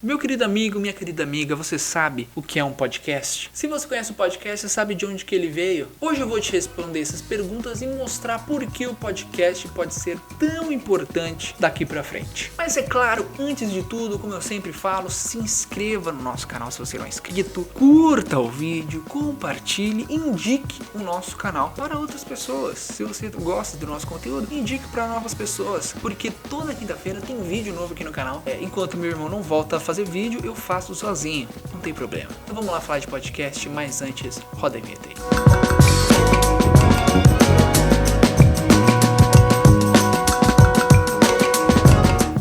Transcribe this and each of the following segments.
Meu querido amigo, minha querida amiga, você sabe o que é um podcast? Se você conhece o podcast, você sabe de onde que ele veio? Hoje eu vou te responder essas perguntas e mostrar por que o podcast pode ser tão importante daqui pra frente. Mas é claro, antes de tudo, como eu sempre falo, se inscreva no nosso canal se você não é inscrito, curta o vídeo, compartilhe, indique o nosso canal para outras pessoas. Se você gosta do nosso conteúdo, indique para novas pessoas, porque toda quinta-feira tem vídeo novo aqui no canal. Enquanto meu irmão não volta a fazer vídeo, eu faço sozinho, não tem problema. Então vamos lá falar de podcast, mas antes, roda a vinheta aí.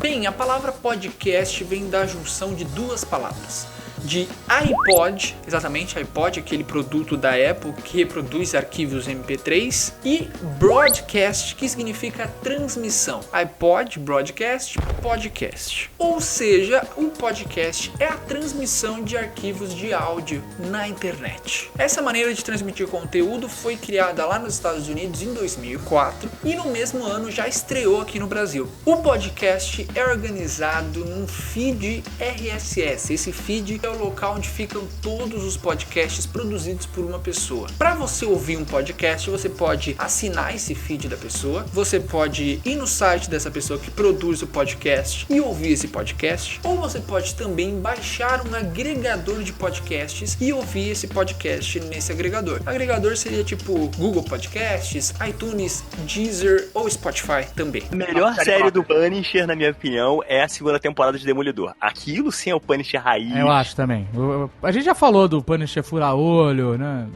Bem, a palavra podcast vem da junção de duas palavras. De iPod, exatamente, iPod, aquele produto da Apple que reproduz arquivos MP3, e broadcast, que significa transmissão. iPod, broadcast, podcast. Ou seja, o podcast é a transmissão de arquivos de áudio na internet. Essa maneira de transmitir conteúdo foi criada lá nos Estados Unidos em 2004 e no mesmo ano já estreou aqui no Brasil. O podcast é organizado num feed RSS. Esse feed é o local onde ficam todos os podcasts produzidos por uma pessoa. Para você ouvir um podcast, você pode assinar esse feed da pessoa, você pode ir no site dessa pessoa que produz o podcast e ouvir esse podcast, ou você pode também baixar um agregador de podcasts e ouvir esse podcast nesse agregador. O agregador seria tipo Google Podcasts, iTunes, Deezer ou Spotify também. A melhor série do Punisher, na minha opinião, é a segunda temporada de Demolidor. Aquilo sim é o Punisher raiz. Eu acho também. A gente já falou do Punisher fura-olho, né?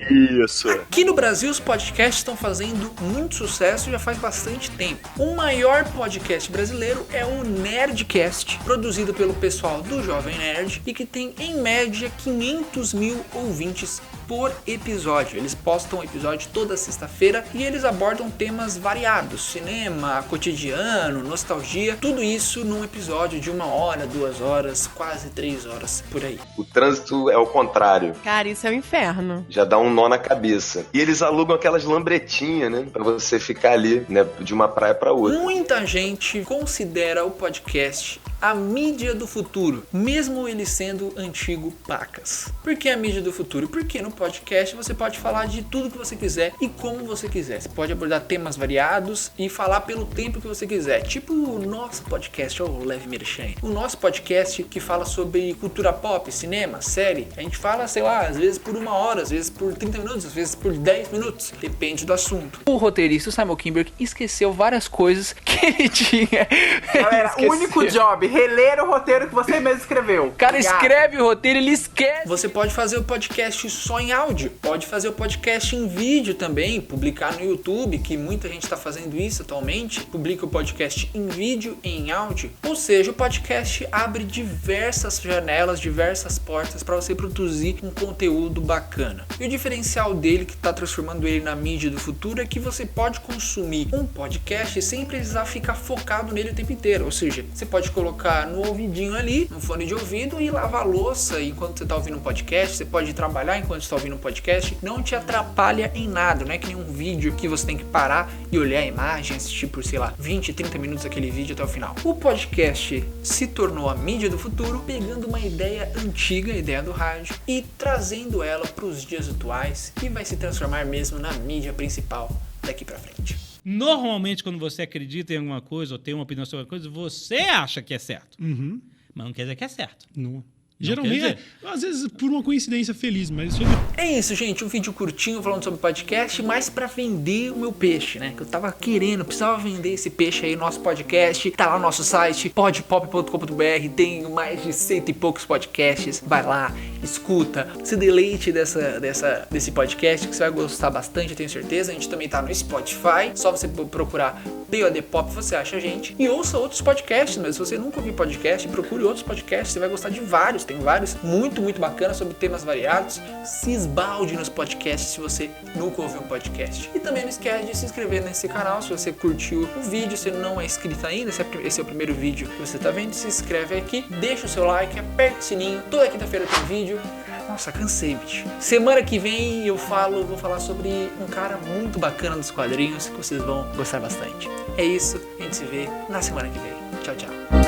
Isso. Aqui no Brasil, os podcasts estão fazendo muito sucesso já faz bastante tempo. O maior podcast brasileiro é o Nerdcast, produzido pelo pessoal do Jovem Nerd e que tem, em média, 500 mil ouvintes por episódio. Eles postam episódio toda sexta-feira e eles abordam temas variados: cinema, cotidiano, nostalgia, tudo isso num episódio de 1 hora, 2 horas, quase 3 horas, por aí. O trânsito é o contrário. Cara, isso é um inferno. Já dá um nó na cabeça. E eles alugam aquelas lambretinhas, né? Pra você ficar ali, né? De uma praia pra outra. Muita gente considera o podcast a mídia do futuro, mesmo ele sendo antigo pacas. Por que a mídia do futuro? Porque no podcast você pode falar de tudo que você quiser e como você quiser. Você pode abordar temas variados e falar pelo tempo que você quiser. Tipo o nosso podcast, o Leve Merchan. O nosso podcast que fala sobre cultura pop, cinema, série. A gente fala, sei lá, às vezes por 1 hora, às vezes por 30 minutos, às vezes por 10 minutos. Depende do assunto. O roteirista, o Simon Kinberg, esqueceu várias coisas que ele tinha. Galera, o único job, reler o roteiro que você mesmo escreveu. O cara escreve o roteiro, ele esquece. Você pode fazer o podcast só em áudio, pode fazer o podcast em vídeo também, publicar no YouTube, que muita gente está fazendo isso atualmente. Publica o podcast em vídeo e em áudio. Ou seja, o podcast abre diversas janelas, diversas portas para você produzir um conteúdo bacana. E o diferencial dele, que está transformando ele na mídia do futuro, é que você pode consumir um podcast sem precisar ficar focado nele o tempo inteiro. Ou seja, você pode colocar no ouvidinho ali, no fone de ouvido, e lavar a louça enquanto você está ouvindo um podcast. Você pode trabalhar enquanto está ouvindo um podcast. Não te atrapalha em nada, não é que nem um vídeo que você tem que parar e olhar a imagem, assistir por, sei lá, 20, 30 minutos aquele vídeo até o final. O podcast se tornou a mídia do futuro, pegando uma ideia antiga, a ideia do rádio, e trazendo ela para os dias atuais, e vai se transformar mesmo na mídia principal daqui para frente. Normalmente, quando você acredita em alguma coisa ou tem uma opinião sobre alguma coisa, você acha que é certo. Uhum. Mas não quer dizer que é certo. Não. Geralmente, às vezes por uma coincidência feliz, mas isso é isso, gente, um vídeo curtinho falando sobre podcast, mas pra vender o meu peixe, né? Que eu tava querendo, precisava vender esse peixe aí no nosso podcast. Tá lá no nosso site, podpop.com.br, tem mais de 100 e poucos podcasts. Vai lá, escuta, se deleite desse podcast, que você vai gostar bastante, eu tenho certeza. A gente também tá no Spotify, só você procurar POD Pop, você acha a gente. E ouça outros podcasts, mas se você nunca ouviu podcast, procure outros podcasts, você vai gostar de vários. Tem vários muito bacanas sobre temas variados. Se esbalde nos podcasts se você nunca ouviu um podcast. E também não esquece de se inscrever nesse canal se você curtiu o vídeo, se não é inscrito ainda, esse é o primeiro vídeo que você tá vendo, se inscreve aqui, deixa o seu like, aperta o sininho, toda quinta-feira tem vídeo. Nossa, cansei, bicho. Semana que vem eu vou falar sobre um cara muito bacana dos quadrinhos que vocês vão gostar bastante. É isso, a gente se vê na semana que vem. Tchau, tchau.